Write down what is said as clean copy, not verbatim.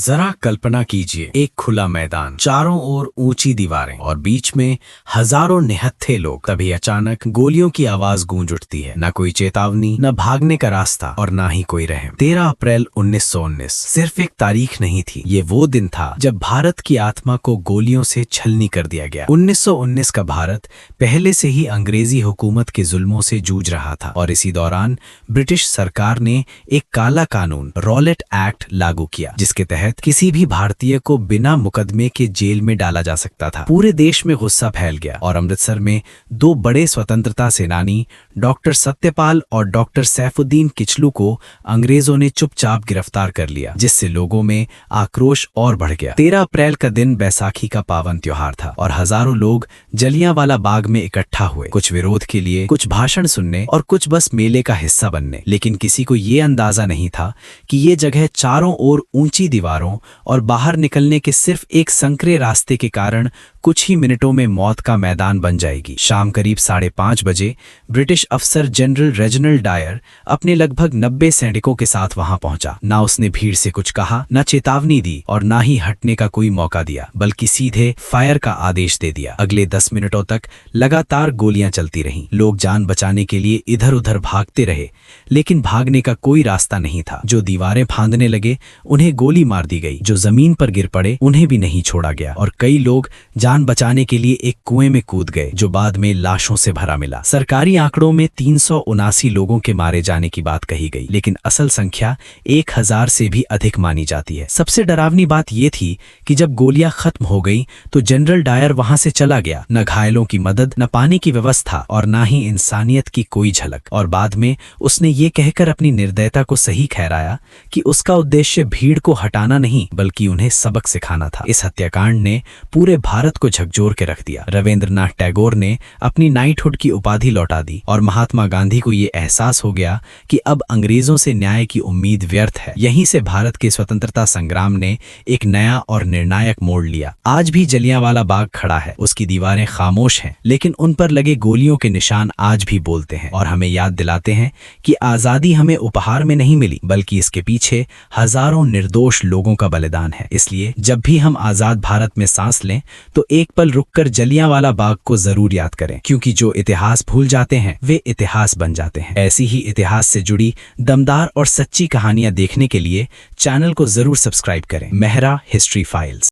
जरा कल्पना कीजिए, एक खुला मैदान, चारों ओर ऊंची दीवारें और बीच में हजारों निहत्थे लोग। तभी अचानक गोलियों की आवाज गूंज उठती है। न कोई चेतावनी, न भागने का रास्ता और ना ही कोई रहम। 13 अप्रैल 1919 सिर्फ एक तारीख नहीं थी, ये वो दिन था जब भारत की आत्मा को गोलियों से छलनी कर दिया गया। 1919 का भारत पहले से ही अंग्रेजी हुकूमत के जुल्मों से जूझ रहा था और इसी दौरान ब्रिटिश सरकार ने एक काला कानून, रॉलेट एक्ट लागू किया, जिसके तहत किसी भी भारतीय को बिना मुकदमे के जेल में डाला जा सकता था। पूरे देश में गुस्सा फैल गया और अमृतसर में दो बड़े स्वतंत्रता सेनानी डॉक्टर सत्यपाल और डॉक्टर सैफुद्दीन किचलू को अंग्रेजों ने चुपचाप गिरफ्तार कर लिया, जिससे लोगों में आक्रोश और बढ़ गया। 13 अप्रैल का दिन बैसाखी का पावन त्योहार था और हजारों लोग जलियांवाला बाग में इकट्ठा हुए, कुछ विरोध के लिए, कुछ भाषण सुनने और कुछ बस मेले का हिस्सा बनने। लेकिन किसी को ये अंदाजा नहीं था कि ये जगह चारों ओर ऊंची दीवारों और बाहर निकलने के सिर्फ एक संकरे रास्ते के कारण कुछ ही मिनटों में मौत का मैदान बन जाएगी। शाम करीब 5:30 बजे ब्रिटिश अफसर जनरल रेजिनाल्ड डायर अपने लगभग 90 सैनिकों के साथ वहां पहुंचा। ना उसने भीड़ से कुछ कहा, ना चेतावनी दी और ना ही हटने का कोई मौका दिया, बल्कि सीधे फायर का आदेश दे दिया। अगले 10 मिनटों तक लगातार गोलियां चलती रहीं। लोग जान बचाने के लिए इधर उधर भागते रहे, लेकिन भागने का कोई रास्ता नहीं था। जो दीवारें फांदने लगे उन्हें गोली मार दी गई, जो जमीन पर गिर पड़े उन्हें भी नहीं छोड़ा गया और कई लोग जान बचाने के लिए एक कुएं में कूद गए, जो बाद में लाशों से भरा मिला। सरकारी आंकड़ों में 379 लोगों के मारे जाने की बात कही गई, लेकिन असल संख्या 1000 से भी अधिक मानी जाती है। सबसे डरावनी बात यह थी कि जब गोलियां खत्म हो गई तो जनरल डायर वहां से चला गया। न घायलों की मदद, न पानी की व्यवस्था और न ही इंसानियत की कोई झलक। और बाद में उसने ये कहकर अपनी निर्दयता को सही ठहराया कि उसका उद्देश्य भीड़ को हटाना नहीं, बल्कि उन्हें सबक सिखाना था। इस हत्याकांड ने पूरे भारत को झकझोर के रख दिया। रविंद्रनाथ टैगोर ने अपनी नाइटहुड की उपाधि लौटा दी और महात्मा गांधी को ये एहसास हो गया कि अब अंग्रेजों से न्याय की उम्मीद व्यर्थ है। यहीं से भारत के स्वतंत्रता संग्राम ने एक नया और निर्णायक मोड़ लिया। आज भी जलियांवाला बाग खड़ा है, उसकी दीवारें खामोश हैं, लेकिन उन पर लगे गोलियों के निशान आज भी बोलते हैं और हमें याद दिलाते हैं कि आजादी हमें उपहार में नहीं मिली, बल्कि इसके पीछे हजारों निर्दोष लोगों का बलिदान है। इसलिए जब भी हम आजाद भारत में सांस लें तो एक पल रुककर जलियांवाला बाग को जरूर याद करें, क्योंकि जो इतिहास भूल जाते हैं वे इतिहास बन जाते हैं। ऐसी ही इतिहास से जुड़ी दमदार और सच्ची कहानियां देखने के लिए चैनल को जरूर सब्सक्राइब करें। Mehra history files.